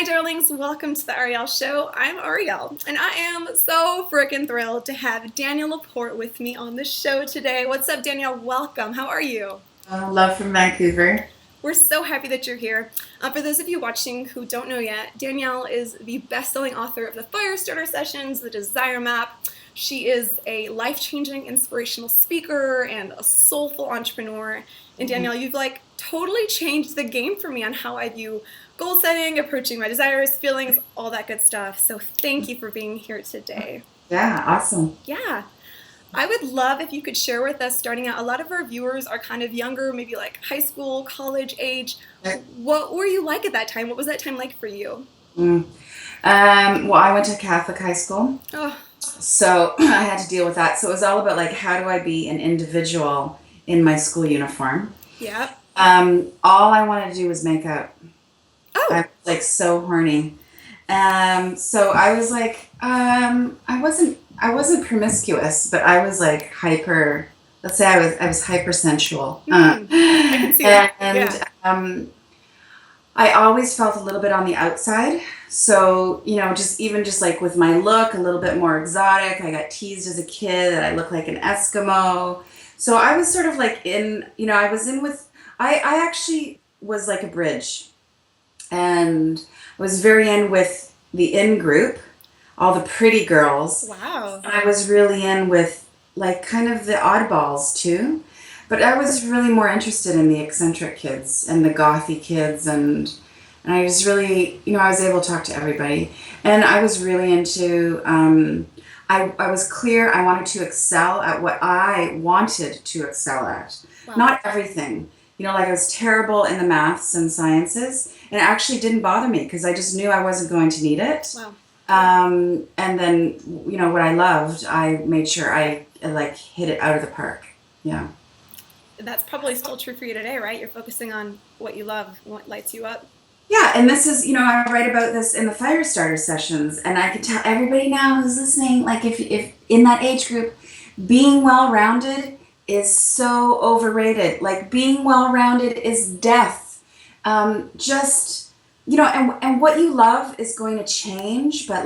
Hi, darlings. Welcome to the Ariel Show. I'm Ariel, and I am so freaking thrilled to have Danielle LaPorte with me on the show today. What's up, Danielle? Welcome. How are you? Love from Vancouver. We're so happy that you're here. For those of you watching who don't know yet, Danielle is the best-selling author of the Firestarter Sessions, the Desire Map. She is a life-changing inspirational speaker and a soulful entrepreneur. And Danielle, you've totally changed the game for me on how I view goal setting, approaching my desires, feelings, all that good stuff. So thank you for being here today. Yeah, awesome. Yeah. I would love if you could share with us, starting out, a lot of our viewers are kind of younger, maybe like high school, college age. What were you like at that time? What was that time like for you? Well, I went to Catholic high school, Oh, so I had to deal with that. So it was all about how do I be an individual in my school uniform? yeah. All I wanted to do was make out. I Oh, was so horny. So I was I wasn't promiscuous, but I was hyper. Let's say I was hypersensual. I can see that. And Yeah. I always felt a little bit on the outside. So, just like with my look, a little bit more exotic. I got teased as a kid that I look like an Eskimo. So I was sort of I was in with, I actually was like a bridge. And I was very in with the in group, all the pretty girls. Wow. I was really in with kind of the oddballs too. But I was really more interested in the eccentric kids and the gothy kids, and I was really, I was able to talk to everybody. And I was really into, I was clear I wanted to excel at what I wanted to excel at. Wow. Not everything. I was terrible in the maths and sciences, and it actually didn't bother me because I just knew I wasn't going to need it. Wow. And then, what I loved, I made sure I hit it out of the park. Yeah. That's probably still true for you today, right? You're focusing on what you love, what lights you up. Yeah, and this is, I write about this in the Firestarter sessions, and I can tell everybody now who's listening, if in that age group, being well-rounded is so overrated. Being well-rounded is death. Just, and what you love is going to change, but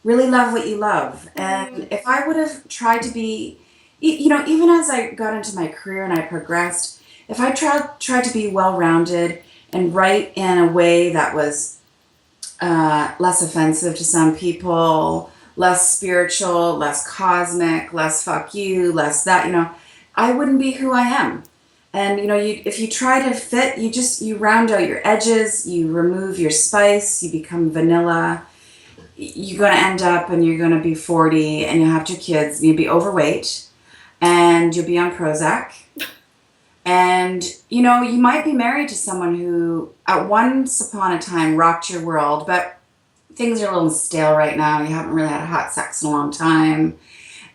really love what you love. And if I would have tried to be, even as I got into my career and I progressed, if I tried to be well-rounded and write in a way that was less offensive to some people, less spiritual, less cosmic, less fuck you, less that, I wouldn't be who I am. And if you try to fit, you round out your edges, you remove your spice, you become vanilla. You're going to end up and you're going to be 40 and you'll have 2 kids, and you'll be overweight and you'll be on Prozac. And, you might be married to someone who at once upon a time rocked your world, but things are a little stale right now. You haven't really had hot sex in a long time.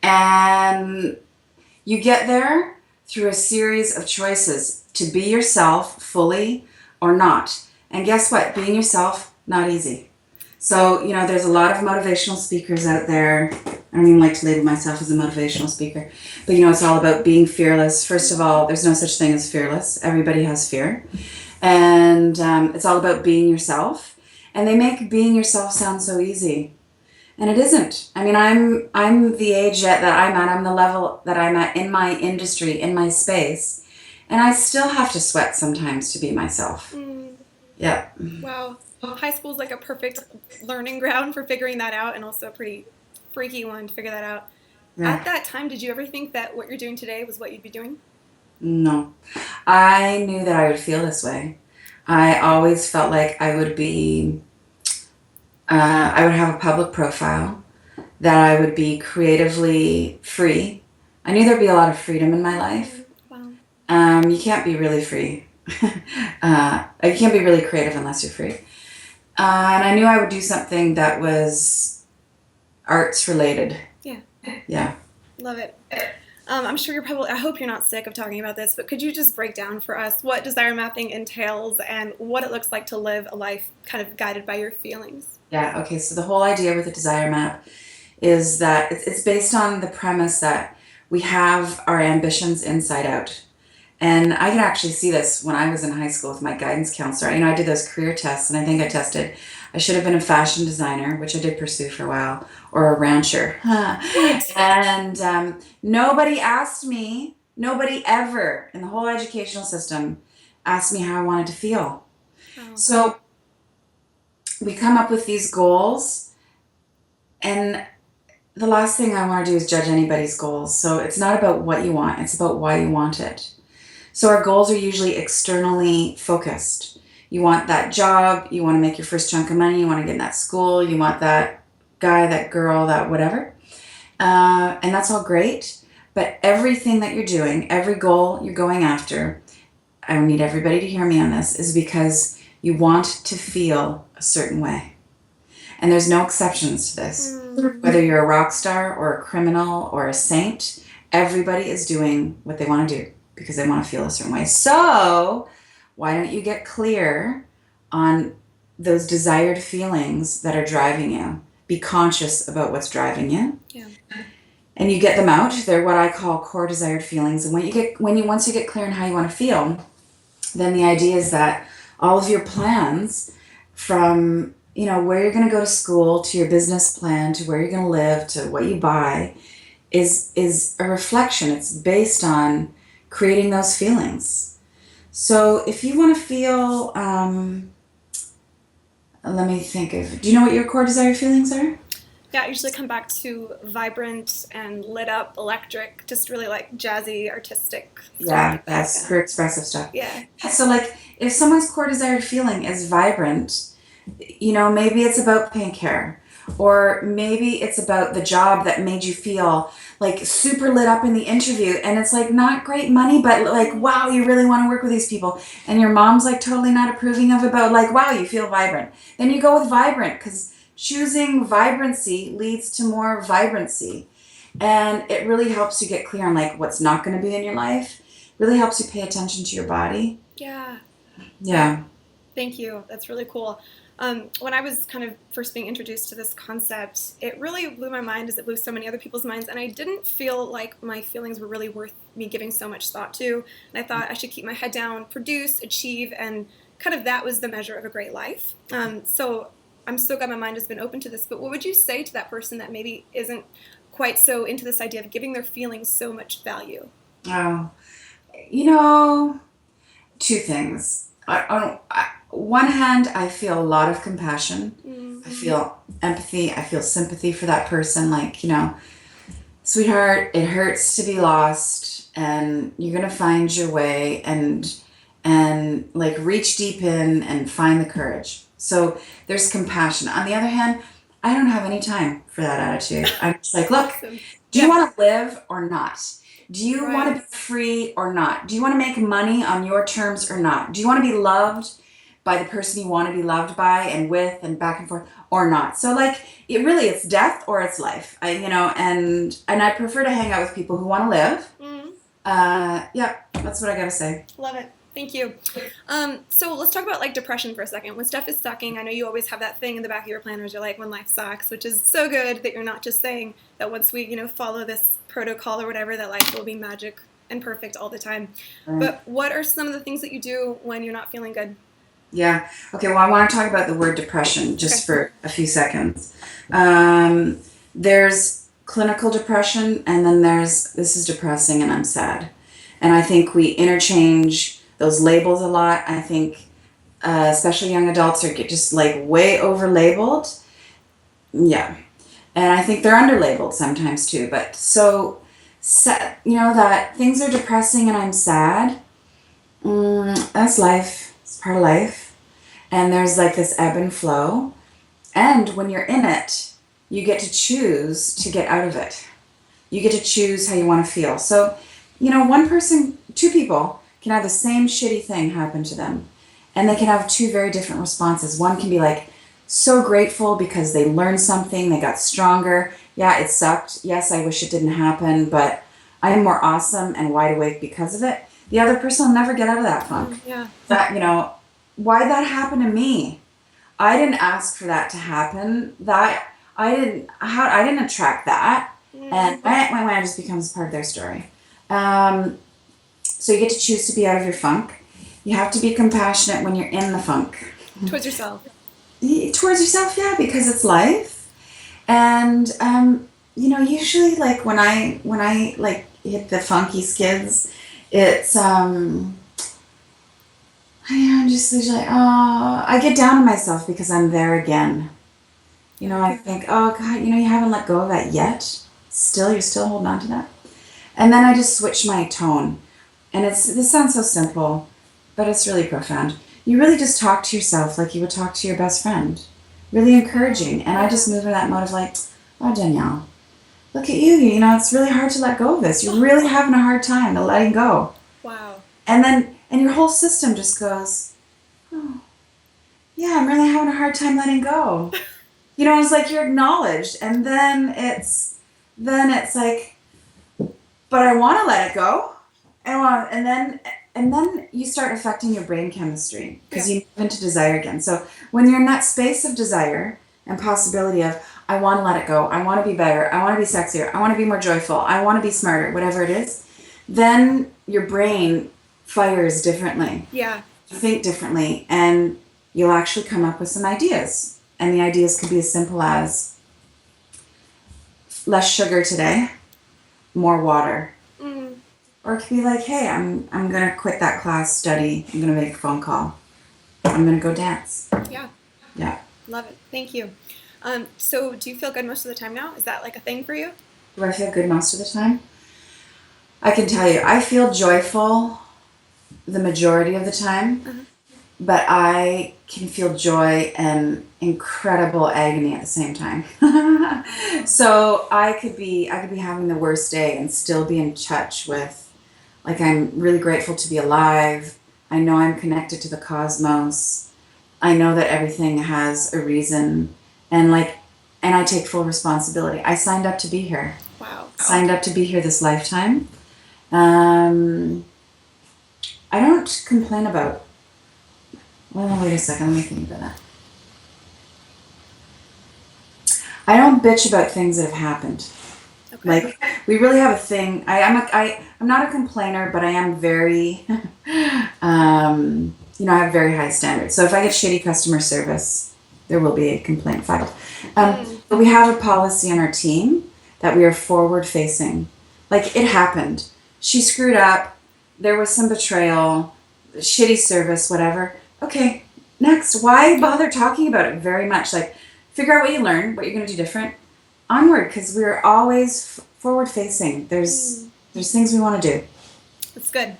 And you get there through a series of choices to be yourself fully or not. And guess what? Being yourself, not easy. So, there's a lot of motivational speakers out there. I don't even like to label myself as a motivational speaker. But, it's all about being fearless. First of all, there's no such thing as fearless. Everybody has fear. And it's all about being yourself. And they make being yourself sound so easy. And it isn't. I mean, I'm the age that I'm at. I'm the level that I'm at in my industry, in my space. And I still have to sweat sometimes to be myself. Yeah. Wow. High school is like a perfect learning ground for figuring that out, and also a pretty freaky one to figure that out. At Yeah. that time, did you ever think that what you're doing today was what you'd be doing? No. I knew that I would feel this way. I always felt like I would have a public profile, that I would be creatively free. I knew there'd be a lot of freedom in my life. Wow. You can't be really free. You can't be really creative unless you're free. And I knew I would do something that was arts related. Yeah. Yeah. Love it. I hope you're not sick of talking about this, but could you just break down for us what desire mapping entails and what it looks like to live a life kind of guided by your feelings? Yeah. Okay. So the whole idea with the desire map is that it's based on the premise that we have our ambitions inside out. And I can actually see this when I was in high school with my guidance counselor. I did those career tests, and I think I tested I should have been a fashion designer, which I did pursue for a while, or a rancher. Right. And nobody asked me, nobody ever in the whole educational system asked me how I wanted to feel. Oh. So we come up with these goals, and the last thing I want to do is judge anybody's goals. So it's not about what you want, it's about why you want it. So our goals are usually externally focused. You want that job, you want to make your first chunk of money, you want to get in that school, you want that guy, that girl, that whatever. And that's all great. But everything that you're doing, every goal you're going after, I need everybody to hear me on this, is because you want to feel a certain way. And there's no exceptions to this. Whether you're a rock star or a criminal or a saint, everybody is doing what they want to do because they want to feel a certain way. So why don't you get clear on those desired feelings that are driving you? Be conscious about what's driving you. Yeah. And you get them out. They're what I call core desired feelings. And once you get clear on how you want to feel, then the idea is that all of your plans, from where you're going to go to school, to your business plan, to where you're going to live, to what you buy, is a reflection. It's based on creating those feelings. So if you want to feel, let me think of, do you know what your core desired feelings are? Yeah, I usually come back to vibrant and lit up, electric, just really like jazzy, artistic stuff. Yeah, that's super expressive stuff. Yeah. So like if someone's core desired feeling is vibrant, maybe it's about pink hair, or maybe it's about the job that made you feel like super lit up in the interview, and it's like not great money, but like, wow, you really want to work with these people, and your mom's like totally not approving of it, but like, wow, you feel vibrant. Then you go with vibrant, because choosing vibrancy leads to more vibrancy, and it really helps you get clear on like what's not going to be in your life. Really helps you pay attention to your body. Yeah. Thank you. That's really cool. When I was kind of first being introduced to this concept, it really blew my mind, as it blew so many other people's minds, and I didn't feel like my feelings were really worth me giving so much thought to. And I thought I should keep my head down, produce, achieve, and kind of that was the measure of a great life. So I'm so glad my mind has been open to this, but what would you say to that person that maybe isn't quite so into this idea of giving their feelings so much value? Oh, two things. On one hand, I feel a lot of compassion. Mm-hmm. I feel empathy. I feel sympathy for that person. Like, sweetheart, it hurts to be lost, and you're going to find your way, and like reach deep in and find the courage. So there's compassion. On the other hand, I don't have any time for that attitude. I'm just like, look, do you want to live or not? Do you want to be free or not? Do you want to make money on your terms or not? Do you want to be loved by the person you want to be loved by and with and back and forth or not? So like it's death or it's life. And I prefer to hang out with people who want to live. Mm-hmm. Yeah, that's what I gotta say. Love it. Thank you. So let's talk about like depression for a second. When stuff is sucking, I know you always have that thing in the back of your planners. You're like, when life sucks, which is so good that you're not just saying that once we, follow this protocol or whatever, that life will be magic and perfect all the time. Right. But what are some of the things that you do when you're not feeling good? Yeah. Okay. Well, I want to talk about the word depression just for a few seconds. There's clinical depression, and then there's this is depressing and I'm sad. And I think we interchange those labels a lot. I think especially young adults are just like way over labeled. Yeah. And I think they're under labeled sometimes too. But so, that things are depressing and I'm sad. That's life. It's part of life. And there's like this ebb and flow. And when you're in it, you get to choose to get out of it. You get to choose how you want to feel. So, two people can have the same shitty thing happen to them. And they can have two very different responses. One can be like, so grateful because they learned something, they got stronger. Yeah, it sucked. Yes, I wish it didn't happen, but I am more awesome and wide awake because of it. The other person will never get out of that funk. Yeah. That, why'd that happen to me? I didn't ask for that to happen. I didn't attract that. Mm-hmm. And my just becomes part of their story. So you get to choose to be out of your funk. You have to be compassionate when you're in the funk. Towards yourself. Towards yourself, yeah, because it's life. And usually like when I like hit the funky skids, it's I'm just like, oh, I get down on myself because I'm there again. I think, oh God, you haven't let go of that yet. You're still holding on to that. And then I just switch my tone. And this sounds so simple, but it's really profound. You really just talk to yourself like you would talk to your best friend. Really encouraging. And I just move in that mode of like, oh, Danielle, look at you. It's really hard to let go of this. You're really having a hard time to letting go. Wow. And your whole system just goes, oh, yeah, I'm really having a hard time letting go. It's like you're acknowledged. And then it's like, but I want to let it go. And then you start affecting your brain chemistry because you move into desire again. So when you're in that space of desire and possibility of, I want to let it go, I want to be better, I want to be sexier, I want to be more joyful, I want to be smarter, whatever it is, then your brain fires differently. Yeah. You think differently, and you'll actually come up with some ideas. And the ideas could be as simple as less sugar today, more water. Or it could be like, hey, I'm gonna quit that class study. I'm gonna make a phone call. I'm gonna go dance. Yeah. Yeah. Love it. Thank you. So do you feel good most of the time now? Is that like a thing for you? Do I feel good most of the time? I can tell you, I feel joyful the majority of the time, but I can feel joy and incredible agony at the same time. So I could be having the worst day and still be in touch with, like, I'm really grateful to be alive. I know I'm connected to the cosmos. I know that everything has a reason, and I take full responsibility. I signed up to be here. Wow. Signed up to be here this lifetime. I don't complain about. Well, wait a second. Let me think about that. I don't bitch about things that have happened. Okay. Like, we really have a thing. I'm not a complainer, but I am very, I have very high standards. So if I get shitty customer service, there will be a complaint filed. But we have a policy on our team that we are forward facing. Like, it happened. She screwed up. There was some betrayal, shitty service, whatever. Okay, next. Why bother talking about it very much? Like, figure out what you learned, what you're going to do different. Onward, because we're always forward facing. There's things we want to do. That's good.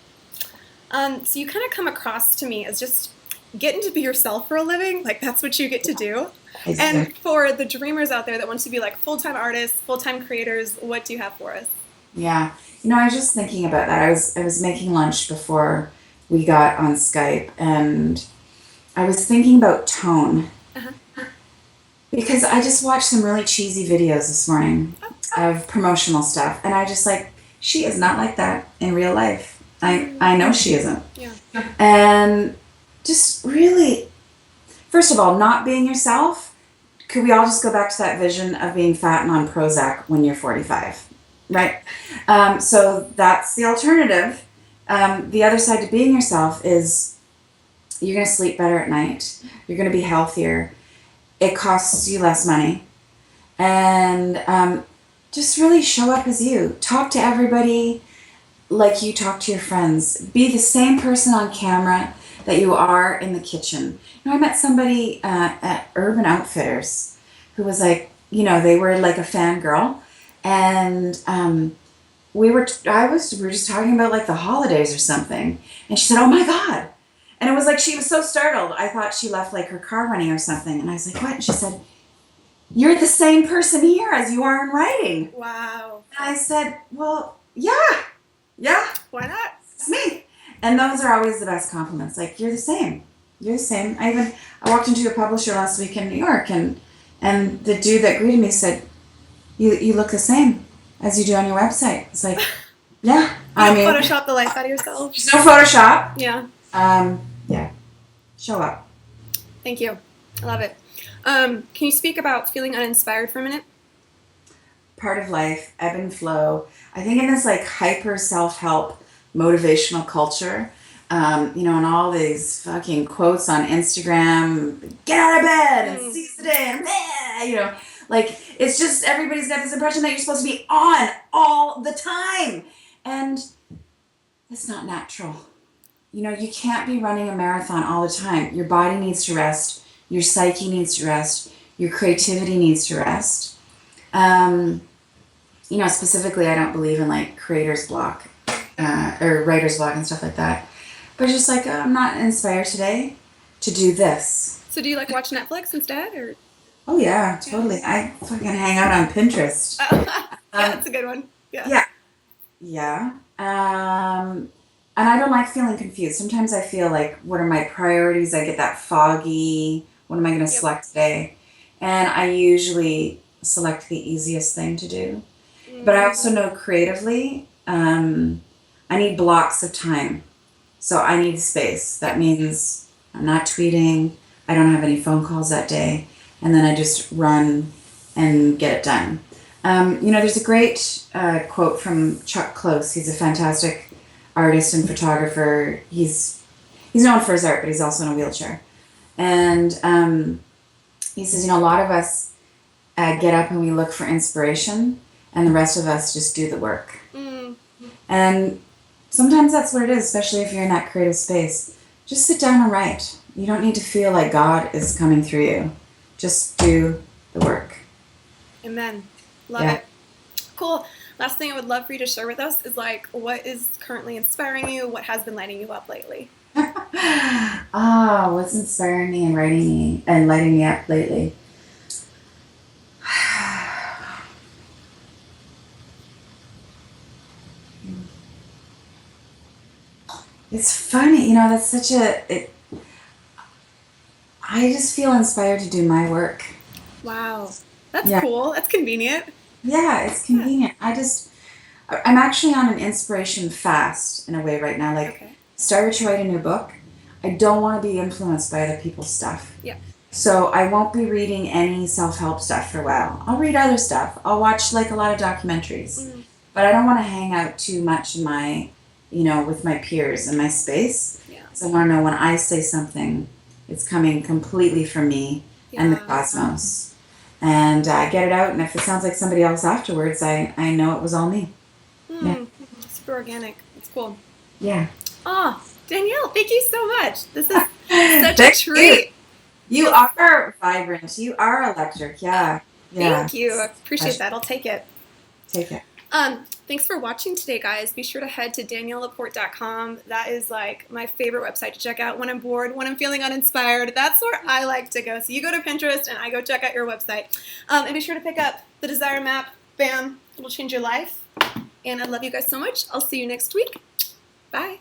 So you kind of come across to me as just getting to be yourself for a living. Like, that's what you get to do. And for the dreamers out there that want to be like full-time artists, full-time creators, what do you have for us? Yeah. I was just thinking about that. I was making lunch before we got on Skype, and I was thinking about tone. Because I just watched some really cheesy videos this morning of promotional stuff, and I just like, she is not like that in real life. I know she isn't. Yeah. And just really, first of all, not being yourself. Could we all just go back to that vision of being fat and on Prozac when you're 45, right? So that's the alternative. The other side to being yourself is you're going to sleep better at night. You're going to be healthier. It costs you less money. And just really show up as you. Talk to everybody like you talk to your friends. Be the same person on camera that you are in the kitchen. I met somebody at Urban Outfitters who was like, they were like a fangirl. And we were just talking about like the holidays or something. And she said, oh my God. And it was like, she was so startled. I thought she left like her car running or something. And I was like, what? And she said, you're the same person here as you are in writing. Wow. And I said, well, yeah. Why not? It's me. And those are always the best compliments. Like, you're the same. You're the same. I walked into a publisher last week in New York, and the dude that greeted me said, you look the same as you do on your website. It's like, yeah. You don't Photoshop the life out of yourself. There's no Photoshop. Yeah. Yeah. Show up. Thank you. I love it. Can you speak about feeling uninspired for a minute? Part of life, ebb and flow. I think in this like hyper self-help motivational culture, And all these fucking quotes on Instagram, get out of bed and seize the day, and like it's just everybody's got this impression that you're supposed to be on all the time, and it's not natural. You can't be running a marathon all the time. Your body needs to rest. Your psyche needs to rest. Your creativity needs to rest. Specifically, I don't believe in like creator's block or writer's block and stuff like that. But just like, I'm not inspired today to do this. So do you like watch Netflix instead, or? Oh yeah, totally. I fucking hang out on Pinterest. That's a good one. Yeah. Yeah. Yeah. And I don't like feeling confused. Sometimes I feel like, what are my priorities? I get that foggy, what am I going to select today? And I usually select the easiest thing to do. But I also know creatively, I need blocks of time. So I need space. That means I'm not tweeting. I don't have any phone calls that day. And then I just run and get it done. There's a great quote from Chuck Close. He's a fantastic artist and photographer. He's known for his art, but he's also in a wheelchair. And he says, a lot of us get up and we look for inspiration, and the rest of us just do the work. And sometimes that's what it is, especially if you're in that creative space. Just sit down and write. You don't need to feel like God is coming through you. Just do the work. Amen. Love it. Cool. Last thing I would love for you to share with us is like, what is currently inspiring you? What has been lighting you up lately? What's inspiring me and lighting me up lately? It's funny, that's such I just feel inspired to do my work. Wow. That's cool. That's convenient. Yeah, it's convenient. I'm actually on an inspiration fast in a way right now. Started to write a new book. I don't want to be influenced by other people's stuff. Yeah. So I won't be reading any self-help stuff for a while. I'll read other stuff. I'll watch like a lot of documentaries. But I don't want to hang out too much in my, with my peers in my space. Yeah. So I want to know when I say something, it's coming completely from me and the cosmos. And I get it out, and if it sounds like somebody else afterwards, I know it was all me. Yeah. Super organic. It's cool. Yeah. Oh, Danielle, thank you so much. This is such a treat. You are vibrant. You are electric. Yeah. Thank you. I appreciate that. I'll take it. Take it. Thanks for watching today, guys. Be sure to head to DanielleLaPorte.com. That is like my favorite website to check out when I'm bored, when I'm feeling uninspired. That's where I like to go. So you go to Pinterest and I go check out your website. And be sure to pick up the Desire Map. Bam. It'll change your life. And I love you guys so much. I'll see you next week. Bye.